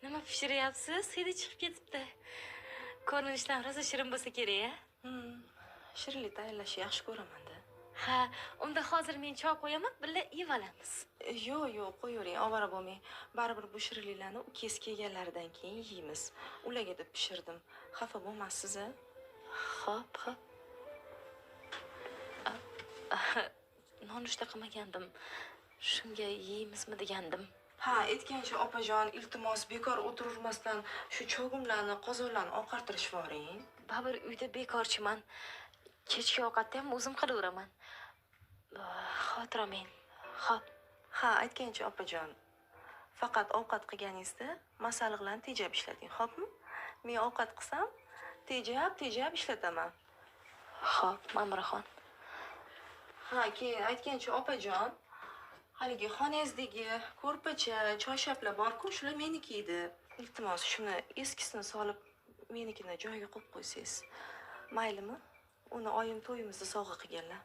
Nima pishiryapsiz? Hidi chiqib ketibdi. Ko'rinishdan rosa shirin bo'lsa kerak-a? Shirinlik tayyorlashni yaxshi ko'raman-da. Ha, unda hozir men choy qo'yaman, birga yeb olamiz. Yo'q, qo'yavering, ovora bo'lmang. Baribir bu shirinliklarni u kes kelganlaridan keyin yeymiz. Ularga deb pishirdim. Xafa bo'lmassiz-a? Xo'p. Nonushta qilmagandim. Shunga yeymizmi degandim. Ha, aytgancha opajon, iltimos bekor o'tirmasdan shu cho'g'imlarni, qozonlarni oqartirib yuboring. Baribir uyda bekorchiman. Kechki ovqatni ham o'zim qilaveraman. Xotiramen. Xo'p. Ha, aytgancha opajon. Faqat ovqat qilganingizda masalliqlarni tejab ishlating, xo'pmi? Men ovqat qilsam, tejab ishlataman. Xo'p, Ma'muraxon. Ha, keyin aytgancha opajon, haligi xonangizdagi ko'rpacha, choyshaplar bor-ku, shular meniki edi. Iltimos, shuni eskisini solib, menikini joyiga qo'yib qo'ysangiz. Maylimi? Uni oyim to'yimizda sovg'a qilganlar.